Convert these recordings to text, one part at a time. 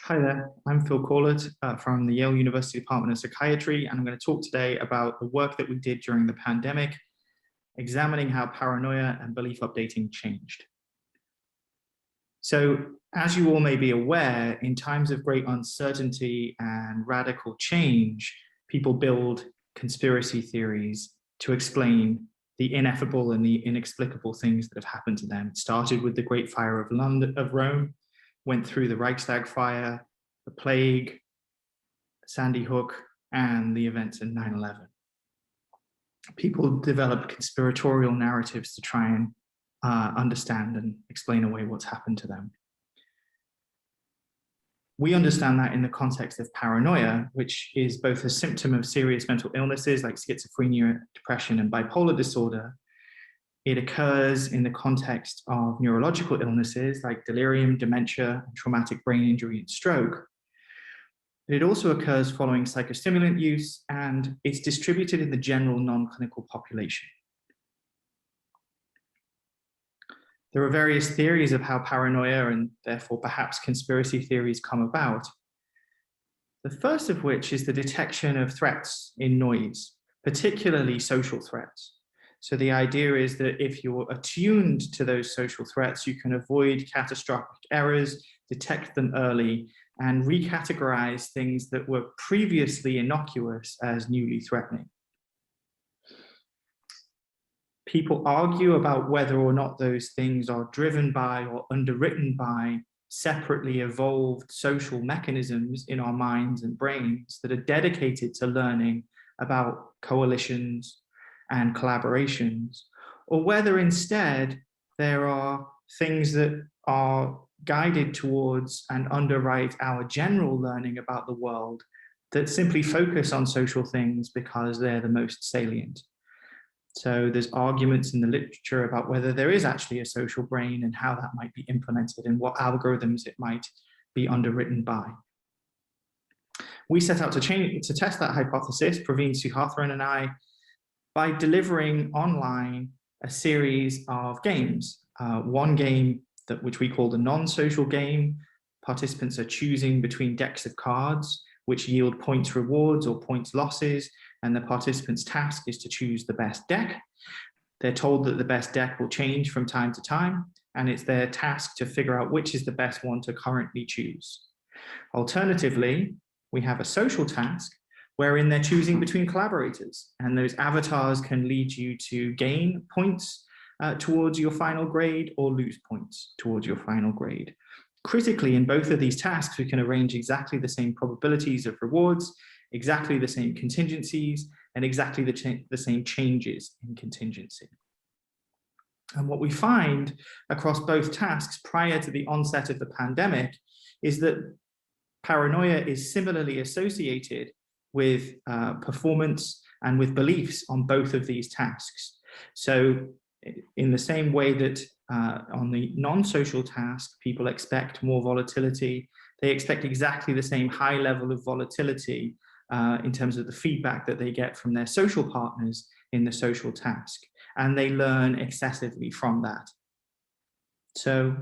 Hi there, I'm Phil Corlett from the Yale University Department of Psychiatry, and I'm going to talk today about the work that we did during the pandemic, examining how paranoia and belief updating changed. So, as you all may be aware, in times of great uncertainty and radical change, people build conspiracy theories to explain the ineffable and the inexplicable things that have happened to them. It started with the Great Fire of Rome, went through the Reichstag fire, the plague, Sandy Hook, and the events in 9/11. People developed conspiratorial narratives to try and understand and explain away what's happened to them. We understand that in the context of paranoia, which is both a symptom of serious mental illnesses like schizophrenia, depression, and bipolar disorder. It occurs in the context of neurological illnesses like delirium, dementia, traumatic brain injury, and stroke. It also occurs following psychostimulant use, and it's distributed in the general non-clinical population. There are various theories of how paranoia and therefore perhaps conspiracy theories come about. The first of which is the detection of threats in noise, particularly social threats. So the idea is that if you're attuned to those social threats, you can avoid catastrophic errors, detect them early, and recategorize things that were previously innocuous as newly threatening. People argue about whether or not those things are driven by or underwritten by separately evolved social mechanisms in our minds and brains that are dedicated to learning about coalitions and collaborations, or whether instead there are things that are guided towards and underwrite our general learning about the world that simply focus on social things because they're the most salient. So there's arguments in the literature about whether there is actually a social brain and how that might be implemented and what algorithms it might be underwritten by. We set out to test that hypothesis, Praveen Suhatharan and I, by delivering online a series of games. One game which we call the non-social game. Participants are choosing between decks of cards which yield points rewards or points losses, and the participant's task is to choose the best deck. They're told that the best deck will change from time to time, and it's their task to figure out which is the best one to currently choose. Alternatively, we have a social task wherein they're choosing between collaborators, and those avatars can lead you to gain points towards your final grade or lose points towards your final grade. Critically, in both of these tasks, we can arrange exactly the same probabilities of rewards, exactly the same contingencies, and exactly the same changes in contingency. And what we find across both tasks prior to the onset of the pandemic is that paranoia is similarly associated with performance and with beliefs on both of these tasks. So in the same way that on the non-social task, people expect more volatility, they expect exactly the same high level of volatility in terms of the feedback that they get from their social partners in the social task. And they learn excessively from that. So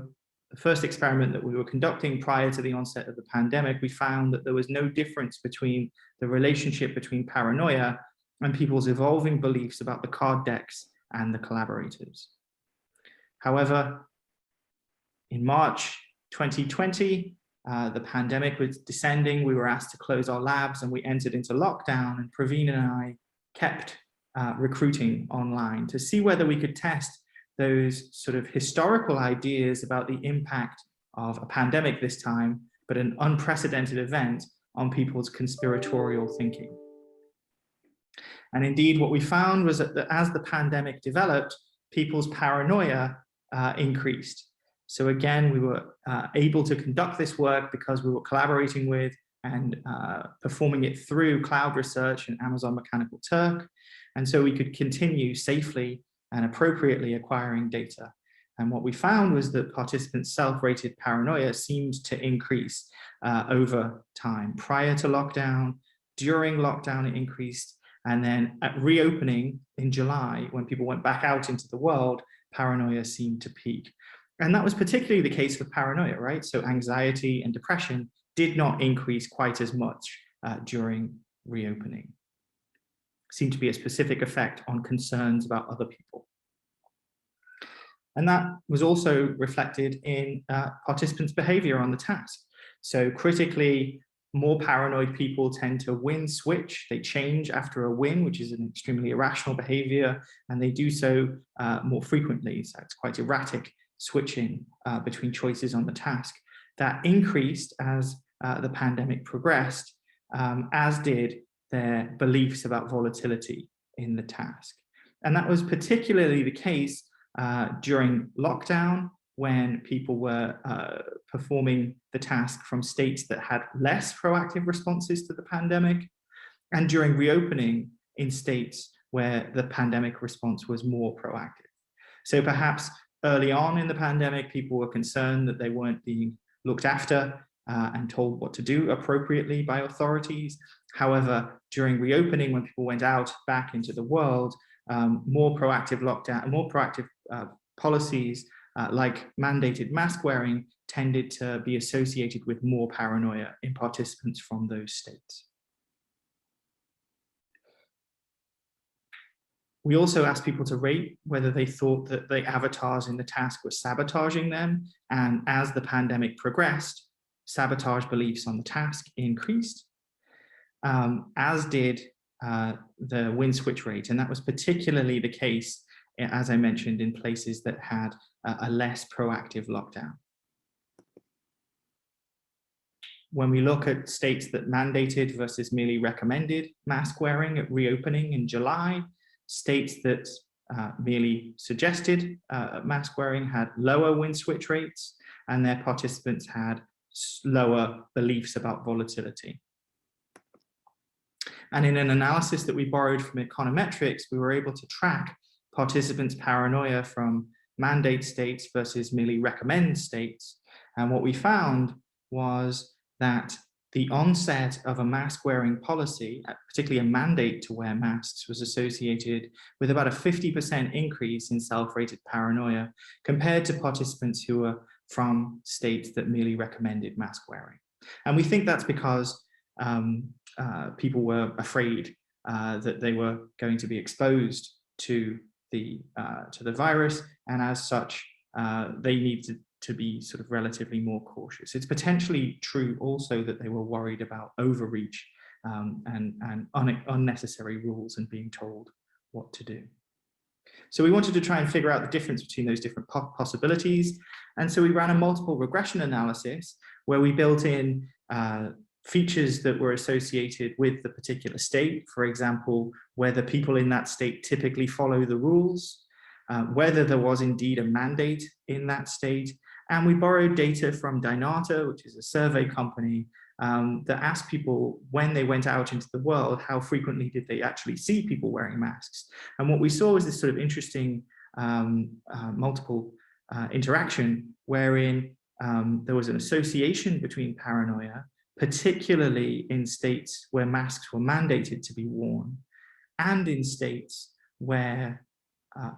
the first experiment that we were conducting prior to the onset of the pandemic, we found that there was no difference between the relationship between paranoia and people's evolving beliefs about the card decks and the collaborators. However, in March 2020, the pandemic was descending. We were asked to close our labs and we entered into lockdown, and Praveen and I kept recruiting online to see whether we could test those sort of historical ideas about the impact of a pandemic this time, but an unprecedented event on people's conspiratorial thinking. And indeed, what we found was that as the pandemic developed, people's paranoia increased. So again, we were able to conduct this work because we were collaborating with and performing it through CloudResearch and Amazon Mechanical Turk. And so we could continue safely and appropriately acquiring data. And what we found was that participants' self-rated paranoia seemed to increase over time. Prior to lockdown, during lockdown, it increased. And then at reopening in July, when people went back out into the world, paranoia seemed to peak. And that was particularly the case for paranoia, right? So anxiety and depression did not increase quite as much during reopening. Seemed to be a specific effect on concerns about other people. And that was also reflected in participants' behavior on the task. So critically, more paranoid people tend to win switch. They change after a win, which is an extremely irrational behavior, and they do so more frequently. So it's quite erratic switching between choices on the task. That increased as the pandemic progressed, as did their beliefs about volatility in the task. And that was particularly the case during lockdown, when people were performing the task from states that had less proactive responses to the pandemic, and during reopening in states where the pandemic response was more proactive. So perhaps early on in the pandemic, people were concerned that they weren't being looked after and told what to do appropriately by authorities. However, during reopening, when people went out back into the world, more proactive lockdown, more proactive policies like mandated mask wearing tended to be associated with more paranoia in participants from those states. We also asked people to rate whether they thought that the avatars in the task were sabotaging them. And as the pandemic progressed, sabotage beliefs on the task increased, as did the win switch rate. And that was particularly the case, as I mentioned, in places that had a less proactive lockdown. When we look at states that mandated versus merely recommended mask wearing at reopening in July, states that merely suggested mask wearing had lower win switch rates, and their participants had lower beliefs about volatility. And in an analysis that we borrowed from econometrics, we were able to track participants' paranoia from mandate states versus merely recommend states. And what we found was that the onset of a mask wearing policy, particularly a mandate to wear masks, was associated with about a 50% increase in self-rated paranoia compared to participants who were from states that merely recommended mask wearing. And we think that's because people were afraid that they were going to be exposed to the virus, and as such, they needed to be sort of relatively more cautious. It's potentially true also that they were worried about overreach and unnecessary rules and being told what to do. So we wanted to try and figure out the difference between those different possibilities. And so we ran a multiple regression analysis where we built in features that were associated with the particular state. For example, whether people in that state typically follow the rules, whether there was indeed a mandate in that state. And we borrowed data from Dynata, which is a survey company, that asked people when they went out into the world, how frequently did they actually see people wearing masks? And what we saw was this sort of interesting multiple interaction wherein there was an association between paranoia, particularly in states where masks were mandated to be worn, and in states where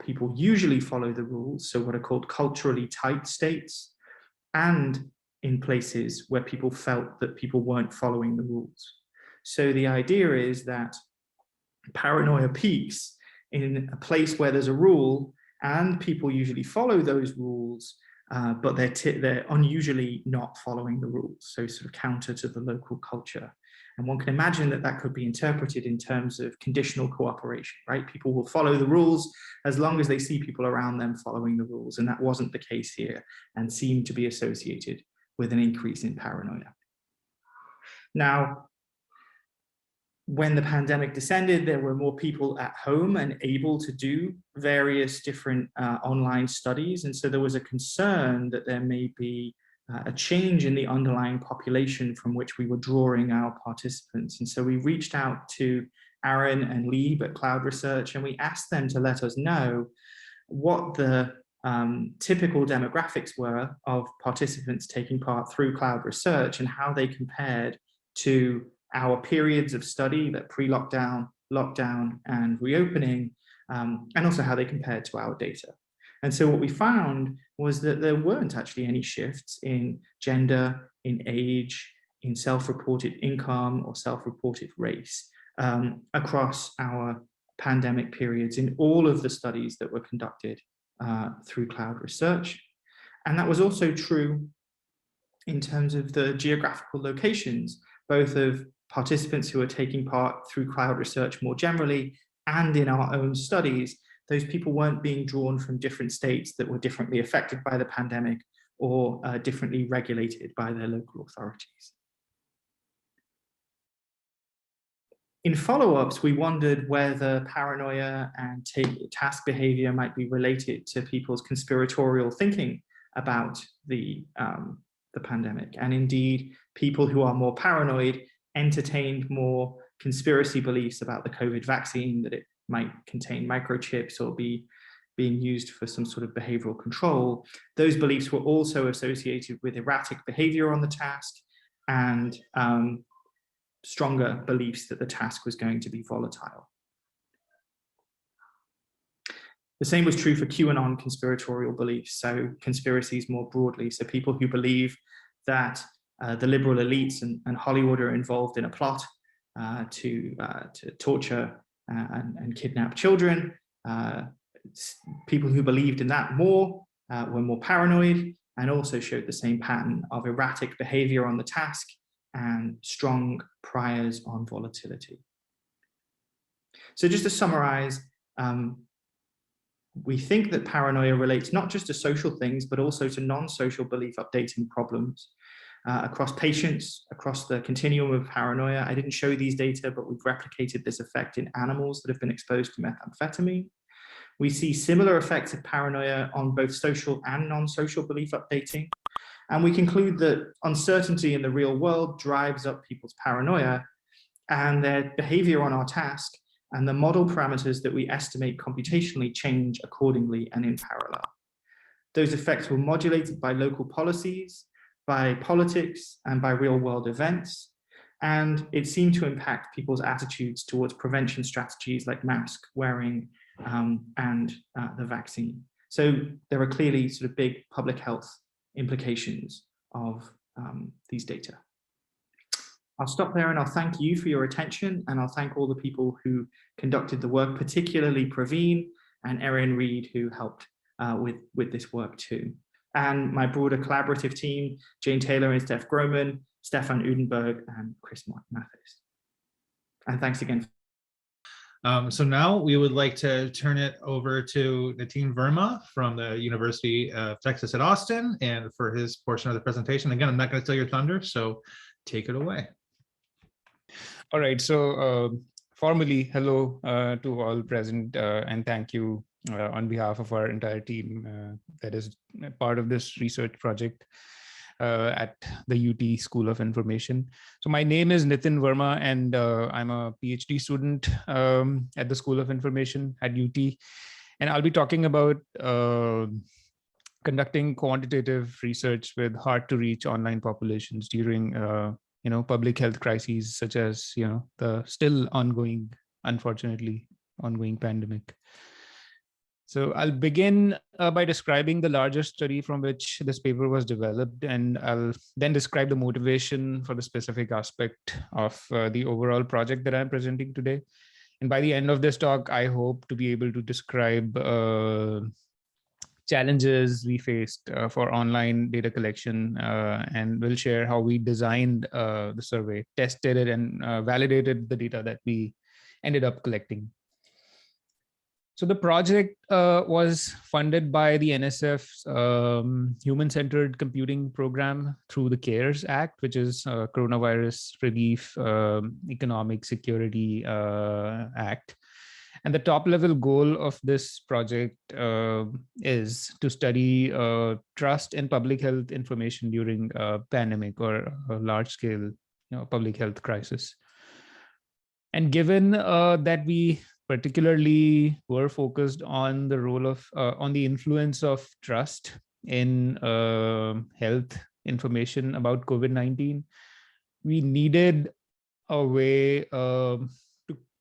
people usually follow the rules, so what are called culturally tight states, and in places where people felt that people weren't following the rules. So the idea is that paranoia peaks in a place where there's a rule and people usually follow those rules, but they're unusually not following the rules, so sort of counter to the local culture. And one can imagine that that could be interpreted in terms of conditional cooperation, right? People will follow the rules as long as they see people around them following the rules. And that wasn't the case here and seemed to be associated with an increase in paranoia. Now, when the pandemic descended, there were more people at home and able to do various different online studies. And so there was a concern that there may be a change in the underlying population from which we were drawing our participants. And so we reached out to Aaron and Lieb at CloudResearch, and we asked them to let us know what the typical demographics were of participants taking part through CloudResearch and how they compared to our periods of study, that pre-lockdown, lockdown, and reopening, and also how they compared to our data. And so what we found was that there weren't actually any shifts in gender, in age, in self-reported income or self-reported race across our pandemic periods in all of the studies that were conducted through CloudResearch. And that was also true in terms of the geographical locations, both of participants who are taking part through CloudResearch more generally and in our own studies. Those people weren't being drawn from different states that were differently affected by the pandemic or differently regulated by their local authorities. In follow-ups, we wondered whether paranoia and task behavior might be related to people's conspiratorial thinking about the pandemic. And indeed, people who are more paranoid entertained more conspiracy beliefs about the COVID vaccine, that it might contain microchips or be being used for some sort of behavioral control. Those beliefs were also associated with erratic behavior on the task and stronger beliefs that the task was going to be volatile. The same was true for QAnon conspiratorial beliefs, so conspiracies more broadly. So people who believe that the liberal elites and Hollywood are involved in a plot to torture and kidnap children. People who believed in that more were more paranoid and also showed the same pattern of erratic behavior on the task and strong priors on volatility. So just to summarize, we think that paranoia relates not just to social things, but also to non-social belief updating problems across patients, across the continuum of paranoia. I didn't show these data, but we've replicated this effect in animals that have been exposed to methamphetamine. We see similar effects of paranoia on both social and non-social belief updating. And we conclude that uncertainty in the real world drives up people's paranoia, and their behavior on our task and the model parameters that we estimate computationally change accordingly and in parallel. Those effects were modulated by local policies, by politics, and by real world events. And it seemed to impact people's attitudes towards prevention strategies like mask wearing and the vaccine. So there are clearly sort of big public health implications of these data. I'll stop there and I'll thank you for your attention, and I'll thank all the people who conducted the work, particularly Praveen and Erin Reed, who helped with this work too. And my broader collaborative team, Jane Taylor and Steph Groman, Stefan Udenberg, and Chris Mathis. And thanks again. So now we would like to turn it over to Nitin Verma from the University of Texas at Austin, and for his portion of the presentation. Again, I'm not going to steal your thunder, so take it away. All right, so formally, hello to all present, and thank you on behalf of our entire team that is part of this research project at the UT School of Information. So my name is Nitin Verma, and I'm a PhD student at the School of Information at UT. And I'll be talking about conducting quantitative research with hard to reach online populations during public health crises such as the still ongoing, unfortunately, ongoing pandemic. So I'll begin by describing the larger study from which this paper was developed, and I'll then describe the motivation for the specific aspect of the overall project that I'm presenting today. And by the end of this talk, I hope to be able to describe challenges we faced for online data collection, and we'll share how we designed the survey, tested it, and validated the data that we ended up collecting. So the project was funded by the NSF's Human-Centered Computing Program through the CARES Act, which is Coronavirus Relief Economic Security Act. And the top level goal of this project is to study trust in public health information during a pandemic or a large scale public health crisis. And given that we particularly were focused on the role of, on the influence of trust in health information about COVID-19, we needed a way to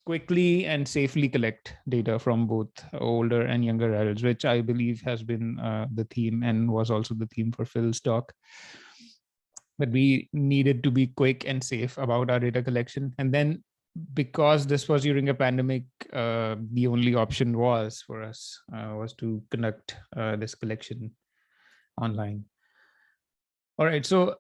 quickly and safely collect data from both older and younger adults, which I believe has been the theme and was also the theme for Phil's talk. but we needed to be quick and safe about our data collection. And then because this was during a pandemic, the only option was for us was to conduct this collection online. All right, so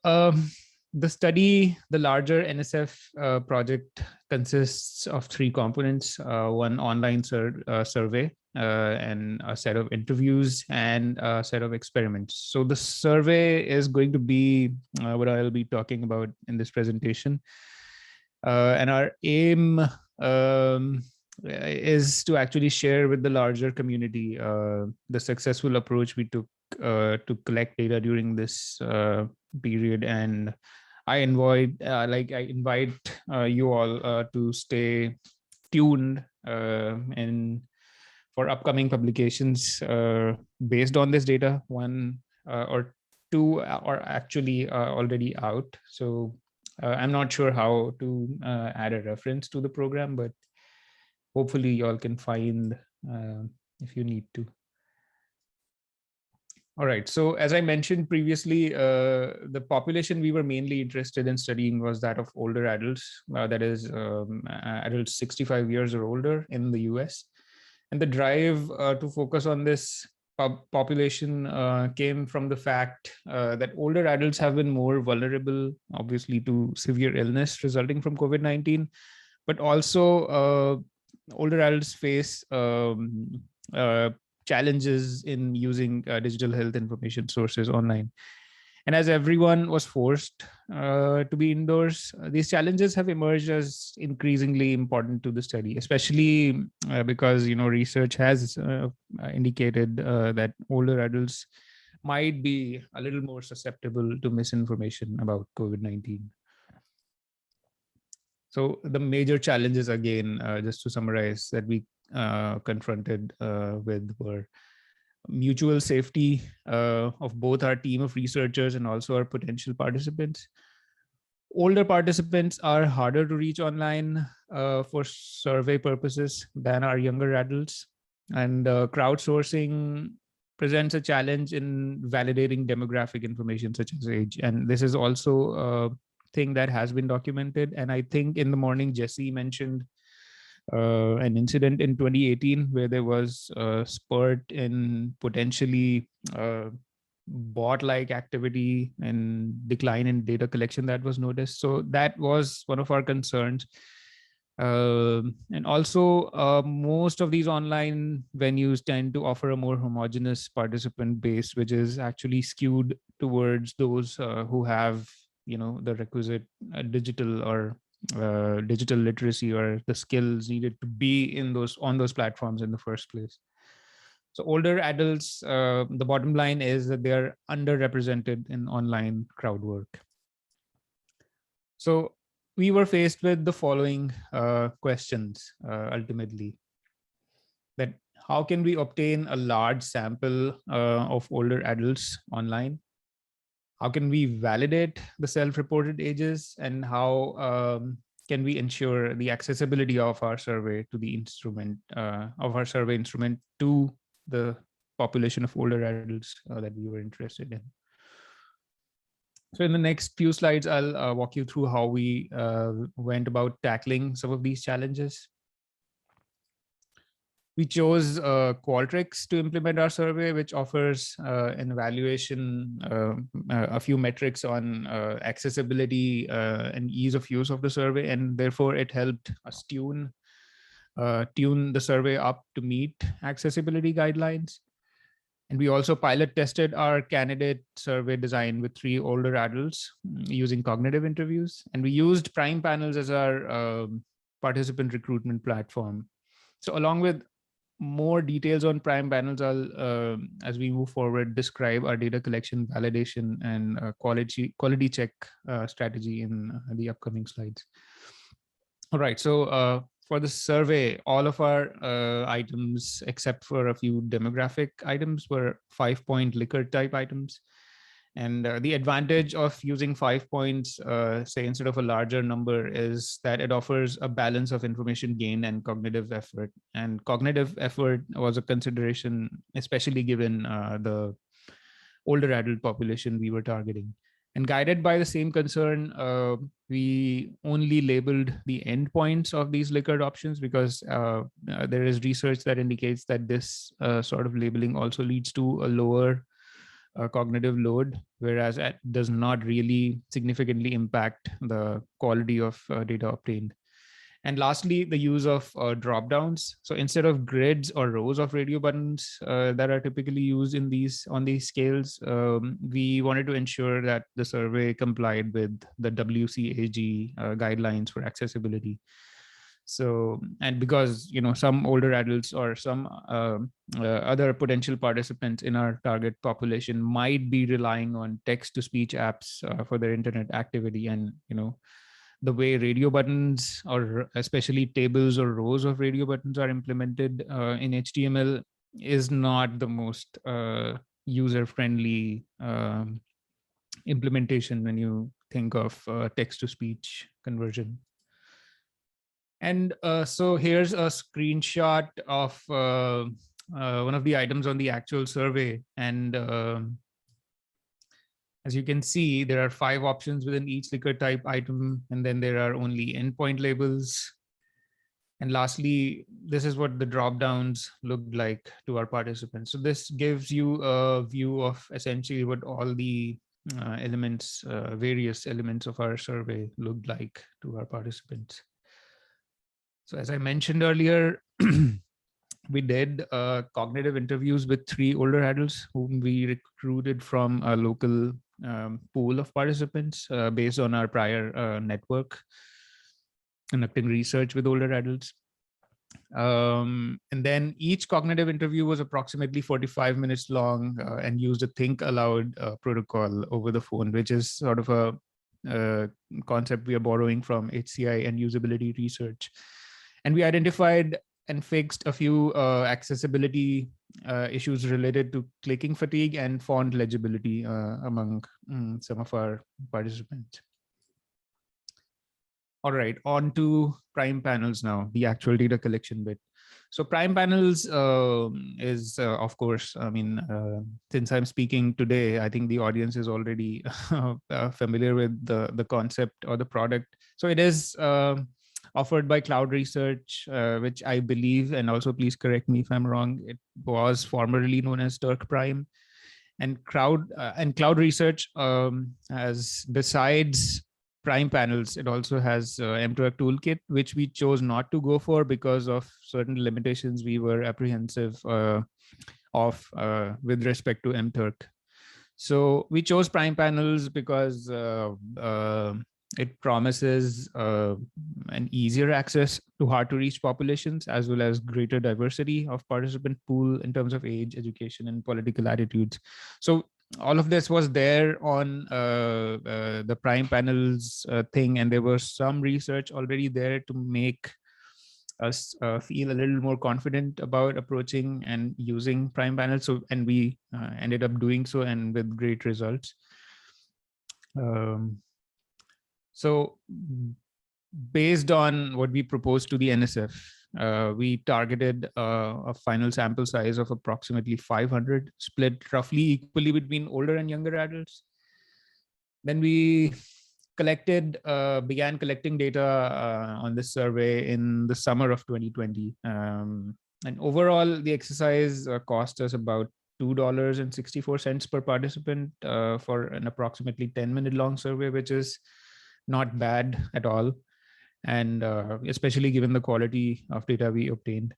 the study, the larger NSF project consists of 3 components, one online survey, and a set of interviews and a set of experiments. So the survey is going to be what I'll be talking about in this presentation. And our aim is to actually share with the larger community the successful approach we took to collect data during this period. And I invite you all to stay tuned and for upcoming publications based on this data. 1 or 2 are actually already out. So I'm not sure how to add a reference to the program, but hopefully you all can find if you need to. All right, so as I mentioned previously, the population we were mainly interested in studying was that of older adults, that is adults 65 years or older in the US. And the drive to focus on this population came from the fact that older adults have been more vulnerable, obviously, to severe illness resulting from COVID-19, but also older adults face challenges in using digital health information sources online. And as everyone was forced to be indoors, these challenges have emerged as increasingly important to the study, especially because research has indicated that older adults might be a little more susceptible to misinformation about COVID-19. So the major challenges, again, just to summarize, that we confronted with were mutual safety of both our team of researchers and also our potential participants. Older participants are harder to reach online for survey purposes than our younger adults. And crowdsourcing presents a challenge in validating demographic information such as age. And this is also a thing that has been documented. And I think in the morning, Jesse mentioned an incident in 2018 where there was a spurt in potentially bot-like activity and decline in data collection that was noticed. So that was one of our concerns. And also, most of these online venues tend to offer a more homogeneous participant base, which is actually skewed towards those who have, the requisite digital or digital literacy or the skills needed to be on those platforms in the first place. So older adults, the bottom line is that they are underrepresented in online crowd work. So we were faced with the following questions ultimately. That how can we obtain a large sample of older adults online? How can we validate the self-reported ages, and how can we ensure the accessibility of our survey to the instrument, to the population of older adults that we were interested in? So in the next few slides, I'll walk you through how we went about tackling some of these challenges. We chose Qualtrics to implement our survey, which offers an evaluation, a few metrics on accessibility and ease of use of the survey, and therefore it helped us tune the survey up to meet accessibility guidelines. And we also pilot tested our candidate survey design with 3 older adults using cognitive interviews, and we used Prime Panels as our participant recruitment platform. So along with more details on Prime Panels, I'll, as we move forward, describe our data collection, validation, and quality check strategy in the upcoming slides. All right, so for the survey, all of our items, except for a few demographic items, were 5-point Likert type items. And the advantage of using 5 points, say, instead of a larger number, is that it offers a balance of information gain and cognitive effort. And cognitive effort was a consideration, especially given the older adult population we were targeting. And guided by the same concern, we only labeled the endpoints of these liquid options because there is research that indicates that this sort of labeling also leads to a lower cognitive load, whereas it does not really significantly impact the quality of data obtained. And lastly, the use of drop downs. So instead of grids or rows of radio buttons that are typically used in on these scales, we wanted to ensure that the survey complied with the WCAG guidelines for accessibility. So, and because, some older adults or some other potential participants in our target population might be relying on text-to-speech apps for their internet activity, and, the way radio buttons, or especially tables or rows of radio buttons, are implemented in HTML is not the most user-friendly implementation when you think of text-to-speech conversion. And so here's a screenshot of one of the items on the actual survey. And as you can see, there are 5 options within each liquor type item, and then there are only endpoint labels. And lastly, this is what the drop downs looked like to our participants. So this gives you a view of essentially what all the elements, various elements of our survey looked like to our participants. So as I mentioned earlier, we did cognitive interviews with 3 older adults whom we recruited from a local pool of participants based on our prior network conducting research with older adults. And then each cognitive interview was approximately 45 minutes long and used a think aloud protocol over the phone, which is sort of a concept we are borrowing from HCI and usability research. And we identified and fixed a few accessibility issues related to clicking fatigue and font legibility among some of our participants. All right, on to prime panels now, the actual data collection bit. So prime panels is, of course, I mean, since I'm speaking today, I think the audience is already familiar with the concept or the product. So it is offered by CloudResearch, which I believe, and also please correct me if I'm wrong, it was formerly known as Turk Prime. And CloudResearch has, besides prime panels, it also has mTurk toolkit, which we chose not to go for because of certain limitations we were apprehensive of with respect to mTurk. So we chose prime panels because it promises an easier access to hard to reach populations, as well as greater diversity of participant pool in terms of age, education, and political attitudes. So all of this was there on the prime panels thing, and there was some research already there to make us feel a little more confident about approaching and using prime panels. So, and we ended up doing so, and with great results. So based on what we proposed to the NSF, we targeted a final sample size of approximately 500, split roughly equally between older and younger adults. Then we began collecting data on this survey in the summer of 2020. And overall, the exercise cost us about $2.64 per participant for an approximately 10-minute long survey, which is not bad at all. And especially given the quality of data we obtained.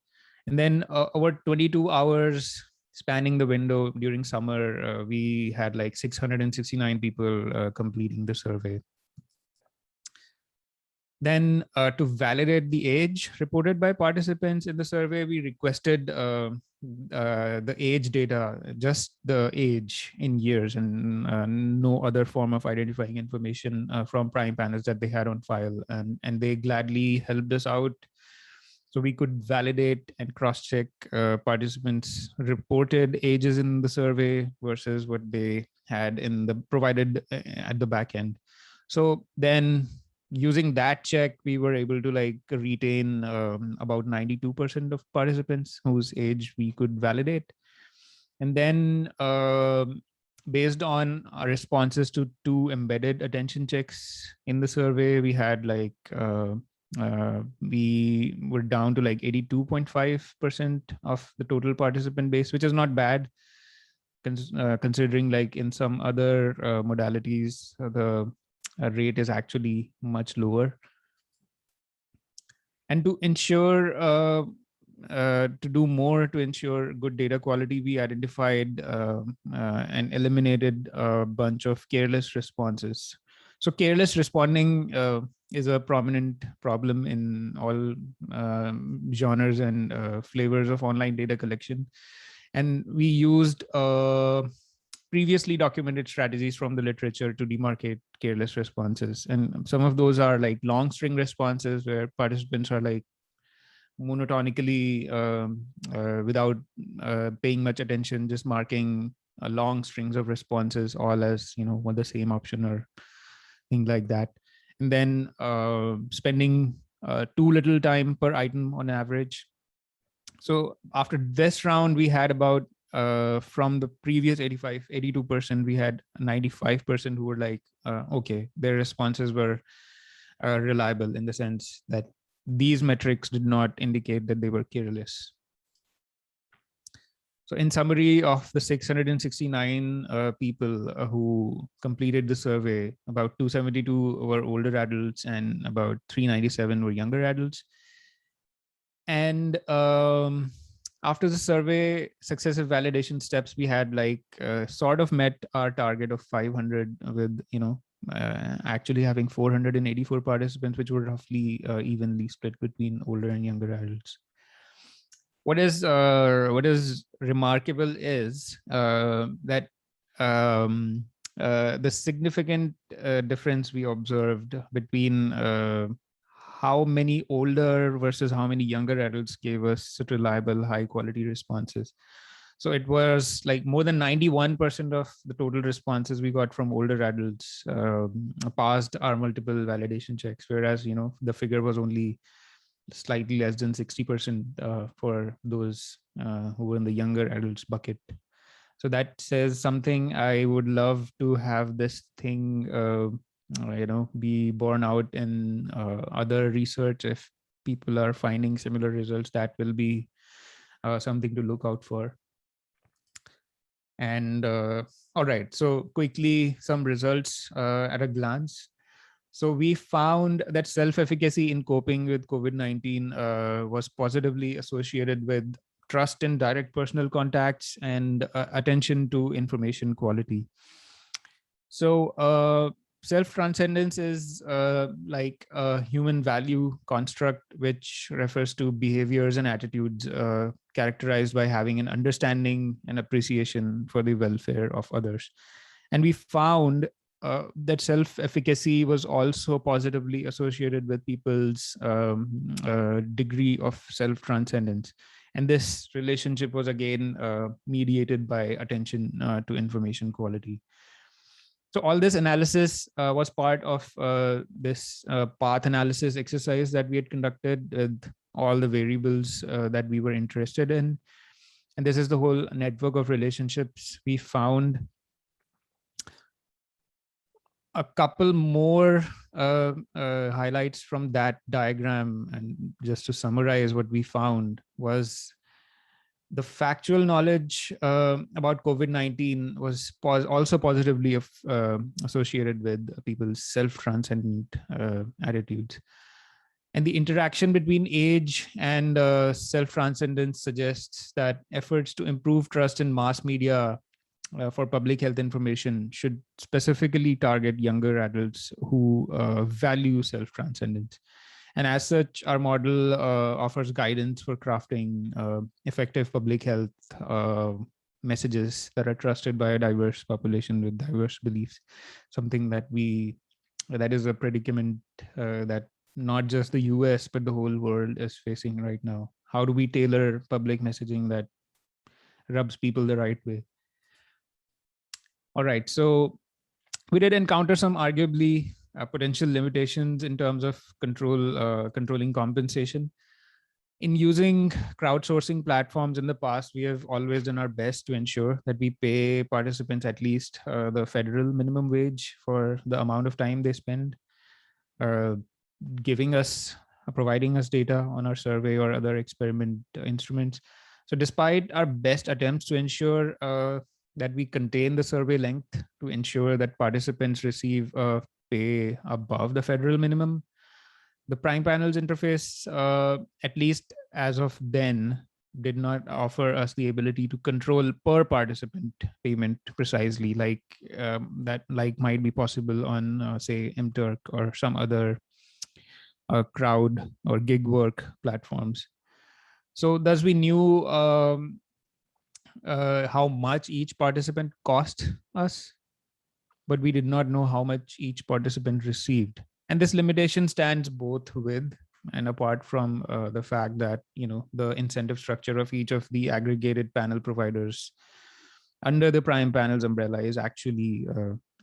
And then over 22 hours spanning the window during summer, we had like 669 people completing the survey. Then to validate the age reported by participants in the survey, we requested the age data, just the age in years, and no other form of identifying information from prime panels that they had on file. And they gladly helped us out so we could validate and cross-check participants' reported ages in the survey versus what they had in the provided at the back end. So then, using that check, we were able to like retain about 92% of participants whose age we could validate. And then based on our responses to 2 embedded attention checks in the survey, we had like we were down to like 82.5% of the total participant base, which is not bad, considering like in some other modalities, the rate is actually much lower. And to ensure to do more to ensure good data quality, we identified and eliminated a bunch of careless responses. So careless responding is a prominent problem in all genres and flavors of online data collection. And we used previously documented strategies from the literature to demarcate careless responses. And some of those are like long string responses where participants are like monotonically without paying much attention, just marking long strings of responses all as, you know, what the same option or thing like that. And then spending too little time per item on average. So after this round, we had about from the previous 82%, we had 95% who were like, okay, their responses were reliable in the sense that these metrics did not indicate that they were careless. So in summary, of the 669 people who completed the survey, about 272 were older adults and about 397 were younger adults. And after the survey, successive validation steps, we had like sort of met our target of 500 with, you know, actually having 484 participants, which were roughly evenly split between older and younger adults. What is remarkable is that the significant difference we observed between how many older versus how many younger adults gave us reliable, high quality responses. So it was like more than 91% of the total responses we got from older adults passed our multiple validation checks, whereas, you know, the figure was only slightly less than 60% for those who were in the younger adults bucket. So that says something. I would love to have this thing, you know, be borne out in other research. If people are finding similar results, that will be something to look out for. And all right, so quickly, some results at a glance. So we found that self-efficacy in coping with COVID-19 was positively associated with trust in direct personal contacts and attention to information quality. So self-transcendence is like a human value construct, which refers to behaviors and attitudes characterized by having an understanding and appreciation for the welfare of others. And we found that self-efficacy was also positively associated with people's degree of self-transcendence. And this relationship was again mediated by attention to information quality. So all this analysis was part of this path analysis exercise that we had conducted with all the variables that we were interested in. And this is the whole network of relationships. We found a couple more highlights from that diagram. And just to summarize, what we found was the factual knowledge about COVID-19 was also positively associated with people's self-transcendent attitudes. And the interaction between age and self-transcendence suggests that efforts to improve trust in mass media for public health information should specifically target younger adults who value self-transcendence. And as such, our model offers guidance for crafting effective public health messages that are trusted by a diverse population with diverse beliefs. Something that is a predicament that not just the US, but the whole world is facing right now. How do we tailor public messaging that rubs people the right way? All right, so we did encounter some arguably potential limitations in terms of controlling compensation. In using crowdsourcing platforms in the past, we have always done our best to ensure that we pay participants at least the federal minimum wage for the amount of time they spend providing us data on our survey or other experiment instruments. So despite our best attempts to ensure that we contain the survey length to ensure that participants receive pay above the federal minimum, the Prime Panels interface, at least as of then, did not offer us the ability to control per participant payment precisely, like that might be possible on say MTurk or some other crowd or gig work platforms. So thus we knew how much each participant cost us, but we did not know how much each participant received. And this limitation stands both with and apart from the fact that, the incentive structure of each of the aggregated panel providers under the Prime Panels umbrella is actually,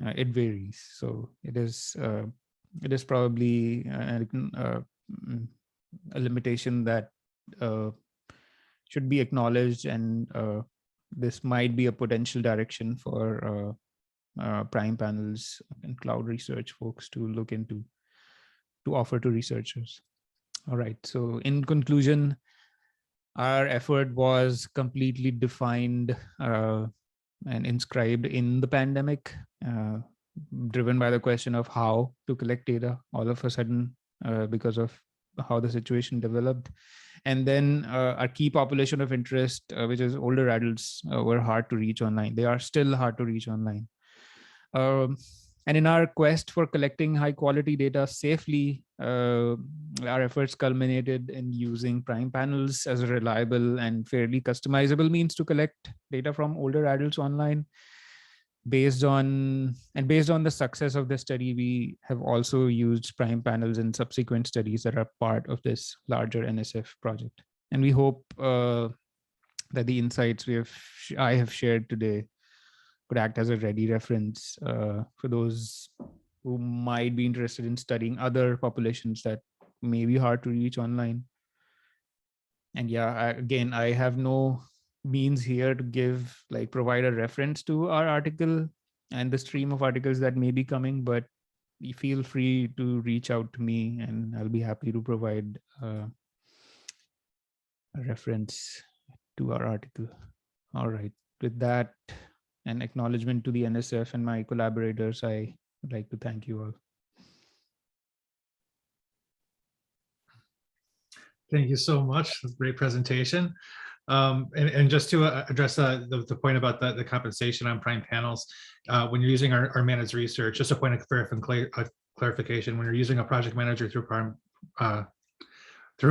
it varies. So it is probably a limitation that should be acknowledged, and this might be a potential direction for Prime Panels and CloudResearch folks to look into, to offer to researchers. All right, so in conclusion, our effort was completely defined and inscribed in the pandemic, driven by the question of how to collect data all of a sudden because of how the situation developed. And then our key population of interest, which is older adults, were hard to reach online. They are still hard to reach online. And in our quest for collecting high quality data safely, our efforts culminated in using Prime Panels as a reliable and fairly customizable means to collect data from older adults online. Based on the success of the study, we have also used Prime Panels in subsequent studies that are part of this larger NSF project. And we hope that the insights I have shared today could act as a ready reference for those who might be interested in studying other populations that may be hard to reach online. And yeah, again, I have no means here to provide a reference to our article and the stream of articles that may be coming, but you feel free to reach out to me and I'll be happy to provide a reference to our article. All right, with that, an acknowledgement to the NSF and my collaborators, I would like to thank you all. Thank you so much. Great presentation. And just to address the point about the compensation on Prime Panels, when you're using our managed research, just a point of clarification, when you're using a project manager through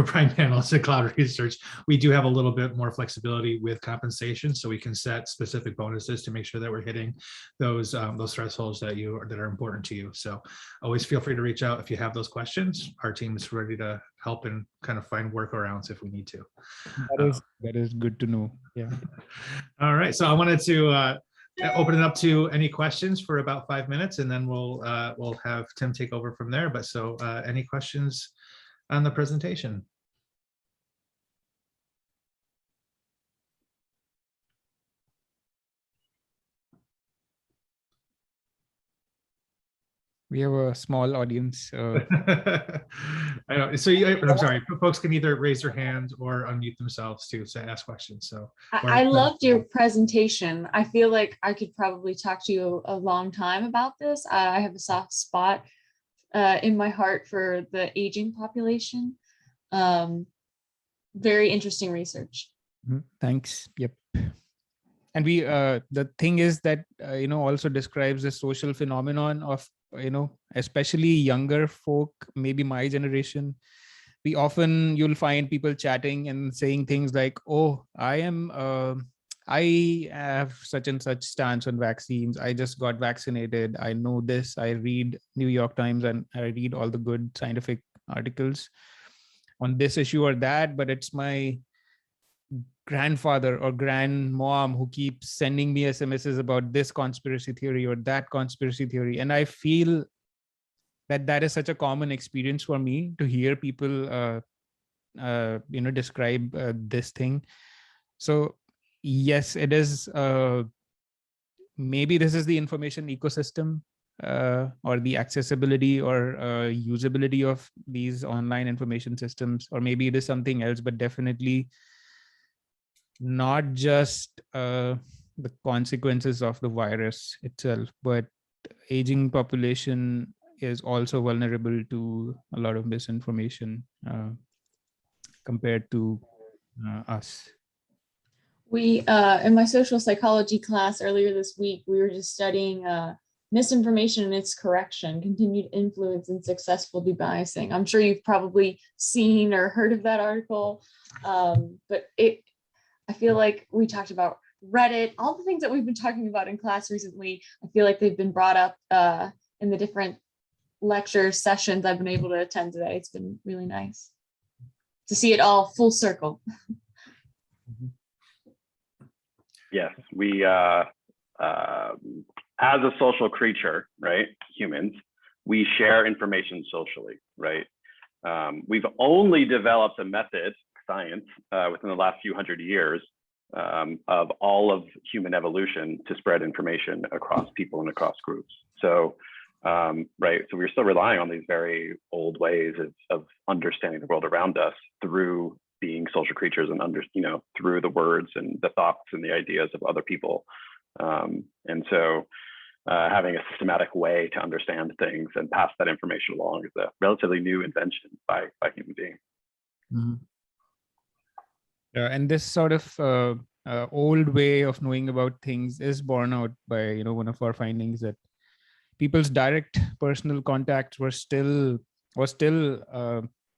Prime Panels and CloudResearch, we do have a little bit more flexibility with compensation, so we can set specific bonuses to make sure that we're hitting those thresholds that are important to you. So always feel free to reach out if you have those questions. Our team is ready to help and kind of find workarounds if we need to. That is good to know. Yeah. All right, so I wanted to open it up to any questions for about 5 minutes, and then we'll have Tim take over from there. But so any questions on the presentation? We have a small audience. I know. So I'm sorry, folks can either raise their hands or unmute themselves to ask questions. So I loved your presentation. I feel like I could probably talk to you a long time about this. I have a soft spot in my heart for the aging population. Very interesting research. Thanks. Yep. And we the thing is that also describes the social phenomenon of especially younger folk, maybe my generation. You'll find people chatting and saying things like, oh, I have such and such stance on vaccines. I just got vaccinated. I know this. I read New York Times and I read all the good scientific articles on this issue or that, but it's my grandfather or grandmom who keeps sending me SMSs about this conspiracy theory or that conspiracy theory. And I feel that is such a common experience for me to hear people describe this thing. So yes, it is. Maybe this is the information ecosystem, or the accessibility or usability of these online information systems, or maybe it is something else, but definitely not just the consequences of the virus itself, but aging population is also vulnerable to a lot of misinformation compared to us. We, in my social psychology class earlier this week, we were just studying misinformation and its correction, continued influence and successful debiasing. I'm sure you've probably seen or heard of that article, but I feel like we talked about Reddit, all the things that we've been talking about in class recently. I feel like they've been brought up in the different lecture sessions I've been able to attend today. It's been really nice to see it all full circle. Yes, we, as a social creature, right, humans, we share information socially, right? We've only developed a method, science, within the last few hundred years of all of human evolution to spread information across people and across groups. So, right, so we're still relying on these very old ways of understanding the world around us through being social creatures and through the words and the thoughts and the ideas of other people. And so having a systematic way to understand things and pass that information along is a relatively new invention by human beings. Mm-hmm. And this sort of old way of knowing about things is borne out by, one of our findings that people's direct personal contacts was still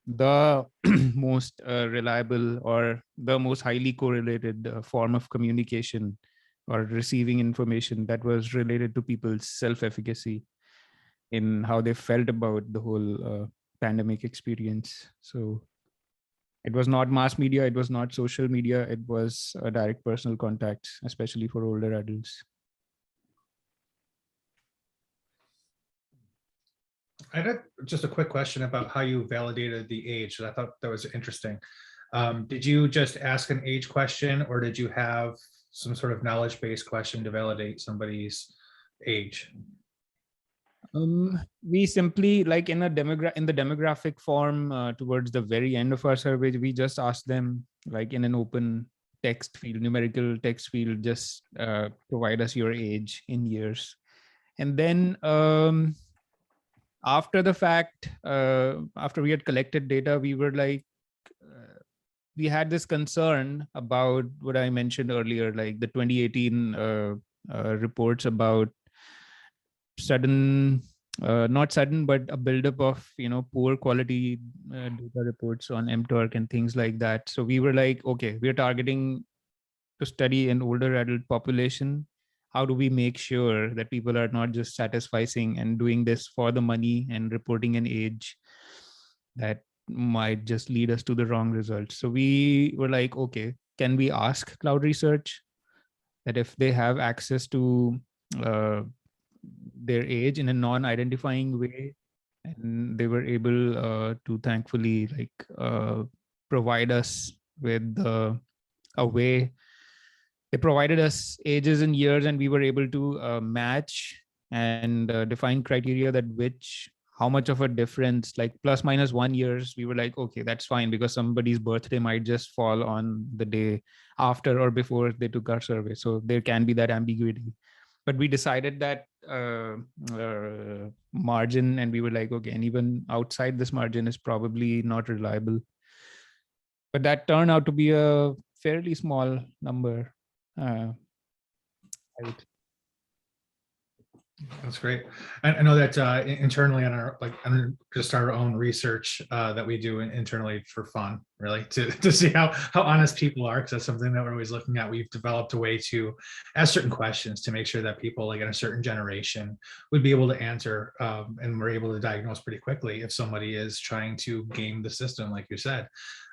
the most reliable or the most highly correlated form of communication or receiving information that was related to people's self-efficacy in how they felt about the whole pandemic experience. So it was not mass media, it was not social media, it was direct personal contacts, especially for older adults. I had just a quick question about how you validated the age. I thought that was interesting. Did you just ask an age question, or did you have some sort of knowledge-based question to validate somebody's age? We simply, like in the demographic form towards the very end of our survey, we just asked them, like in an open text field, numerical text field, just provide us your age in years. And then after the fact, after we had collected data, we were like, we had this concern about what I mentioned earlier, like the 2018 reports about not sudden, but a buildup of, poor quality data reports on mTORC and things like that. So we were like, okay, we're targeting to study an older adult population. How do we make sure that people are not just satisficing and doing this for the money and reporting an age that might just lead us to the wrong results? So we were like, okay, can we ask CloudResearch that if they have access to their age in a non-identifying way, and they were able to thankfully provide us with a way. They provided us ages and years, and we were able to match and define criteria that how much of a difference, like plus minus 1 year, we were like, okay, that's fine, because somebody's birthday might just fall on the day after or before they took our survey. So there can be that ambiguity. But we decided that margin, and we were like, okay, and even outside this margin is probably not reliable. But that turned out to be a fairly small number. That's great. I know that internally on just our own research that we do internally for fun, really, to see how honest people are, because that's something that we're always looking at. We've developed a way to ask certain questions to make sure that people, like in a certain generation, would be able to answer, and we're able to diagnose pretty quickly if somebody is trying to game the system, like you said,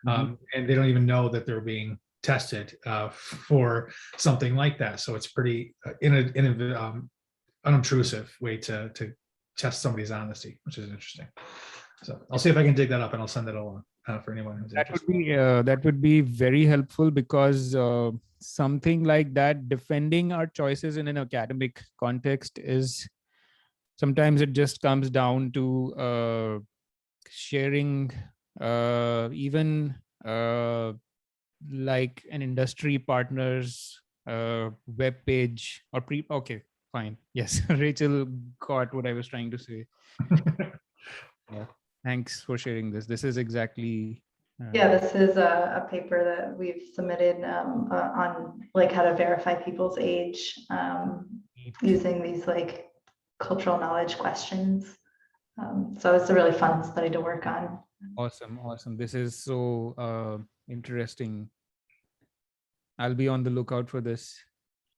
and they don't even know that they're being tested for something like that. So it's pretty unobtrusive way to test somebody's honesty, which is interesting. So I'll see if I can dig that up and I'll send that along for anyone who's interested. That would be very helpful, because something like that, defending our choices in an academic context, is sometimes it just comes down to sharing even like an industry partner's web page or okay, fine. Yes, Rachel got what I was trying to say. Yeah. Thanks for sharing this. This is exactly. Yeah, this is a paper that we've submitted on like how to verify people's age using these like cultural knowledge questions. So it's a really fun study to work on. Awesome. This is so interesting. I'll be on the lookout for this.